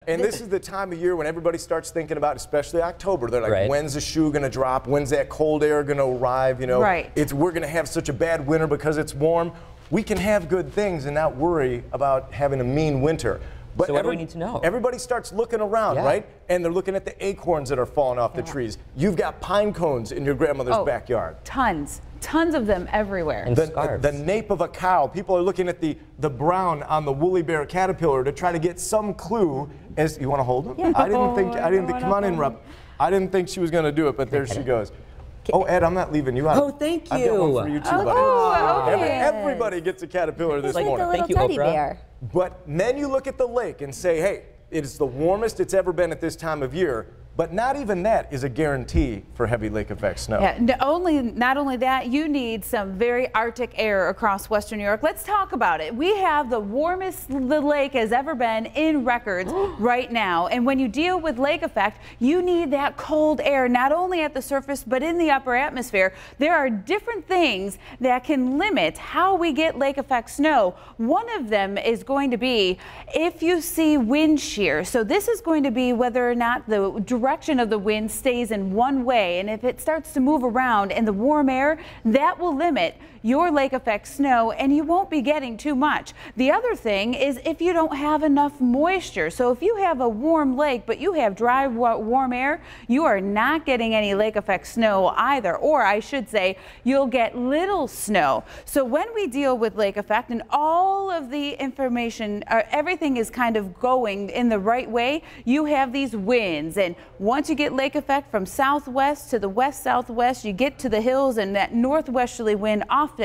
And this is the time of year when everybody starts thinking about, especially October, they're like, Right. when's the shoe going to drop? When's that cold air going to arrive? You know, Right. we're going to have such a bad winter because it's warm. We can have good things and not worry about having a mean winter. But So what do we need to know? Everybody starts looking around, Yeah. right? And they're looking at the acorns that are falling off the trees. You've got pine cones in your grandmother's backyard. Tons of them everywhere. And scarves. The nape of a cow. People are looking at the brown on the woolly bear caterpillar to try to get some clue. As you want to hold him? Yeah. I didn't think. Come on in, Rob. I didn't think she was going to do it, but there she goes. Oh, Ed, I'm not leaving you out. Oh, thank I've got one you. for you too, Oh, buddy. okay. Everybody gets a caterpillar this like morning. The little Thank you, teddy Oprah. bear. But then you look at the lake and say, hey, it's the warmest it's ever been at this time of year. But not even that is a guarantee for heavy lake effect snow. Yeah, not only that, you need some very Arctic air across western New York. Let's talk about it. We have the warmest the lake has ever been in records right now. And when you deal with lake effect, you need that cold air, not only at the surface, but in the upper atmosphere. There are different things that can limit how we get lake effect snow. One of them is going to be if you see wind shear. So this is going to be whether or not the direction of the wind stays in one way, and if it starts to move around in the warm air, that will limit your lake effect snow, and you won't be getting too much. The other thing is if you don't have enough moisture. So if you have a warm lake but you have dry warm air, you are not getting any lake effect snow either, or I should say you'll get little snow. So when we deal with lake effect and all of the information, everything is kind of going in the right way, you have these winds, and once you get lake effect from southwest to the west southwest, you get to the hills, and that northwesterly wind often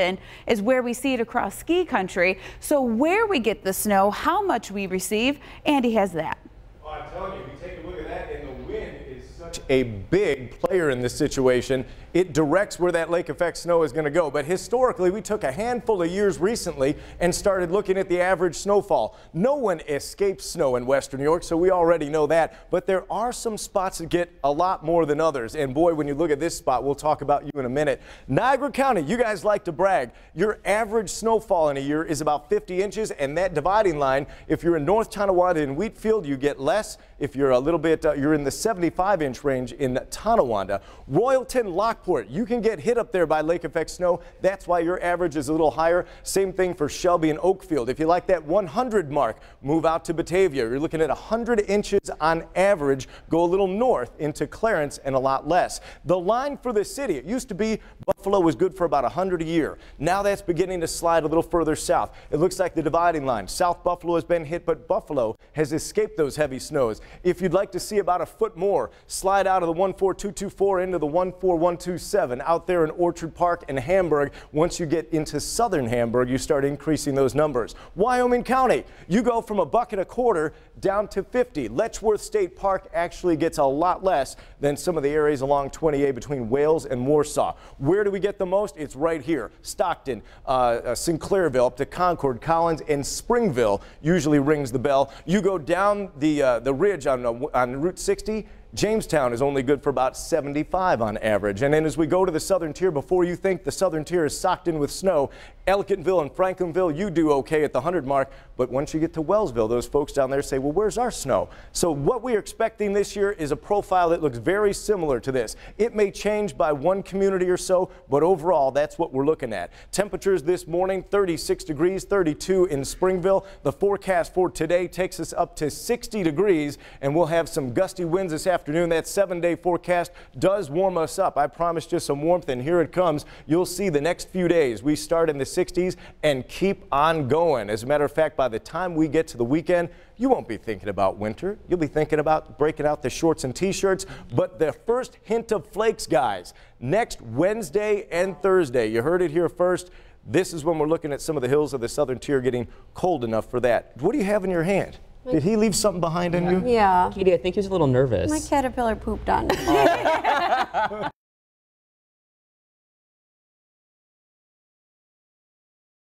is where we see it across ski country. So where we get the snow, how much we receive, Andy has that. Oh, I'm telling you, we take a look at that, and the wind is such a big player in this situation. It directs where that lake effect snow is going to go. But historically, we took a handful of years recently and started looking at the average snowfall. No one escapes snow in western New York, so we already know that. But there are some spots that get a lot more than others. And boy, when you look at this spot, we'll talk about you in a minute. Niagara County, you guys like to brag. Your average snowfall in a year is about 50 inches, and that dividing line, if you're in North Tonawanda and Wheatfield, you get less. If you're a little bit, you're in the 75-inch range in Tonawanda. Royalton, Lockport, you can get hit up there by lake effect snow. That's why your average is a little higher. Same thing for Shelby and Oakfield. If you like that 100 mark, move out to Batavia. You're looking at 100 inches on average. Go a little north into Clarence and a lot less. The line for the city, it used to be Buffalo was good for about 100 a year. Now that's beginning to slide a little further south. It looks like the dividing line. South Buffalo has been hit, but Buffalo has escaped those heavy snows. If you'd like to see about a foot more, slide out of the 14224 into the 14127 out there in Orchard Park and Hamburg. Once you get into southern Hamburg, you start increasing those numbers. Wyoming County, you go from $1.25 down to 50. Letchworth State Park actually gets a lot less than some of the areas along 20A between Wales and Warsaw. Where do we get the most? It's right here. Stockton, Sinclairville, up to Concord, Collins, and Springville usually rings the bell. You go down the ridge on Route 60, Jamestown is only good for about 75 on average. And then as we go to the southern tier, before you think the southern tier is socked in with snow, Ellicottville and Franklinville, you do okay at the 100 mark. But once you get to Wellsville, those folks down there say, well, where's our snow? So what we're expecting this year is a profile that looks very similar to this. It may change by one community or so, but overall, that's what we're looking at. Temperatures this morning, 36 degrees, 32 in Springville. The forecast for today takes us up to 60 degrees, and we'll have some gusty winds this afternoon. That 7-day forecast does warm us up. I promised you some warmth, and here it comes. You'll see the next few days. We start in the 60s and keep on going. As a matter of fact, by the time we get to the weekend, you won't be thinking about winter. You'll be thinking about breaking out the shorts and t-shirts. But the first hint of flakes, guys, next Wednesday and Thursday. You heard it here first. This is when we're looking at some of the hills of the southern tier getting cold enough for that. What do you have in your hand? Did he leave something behind on you? Yeah. Katie, I think he was a little nervous. My caterpillar pooped on me.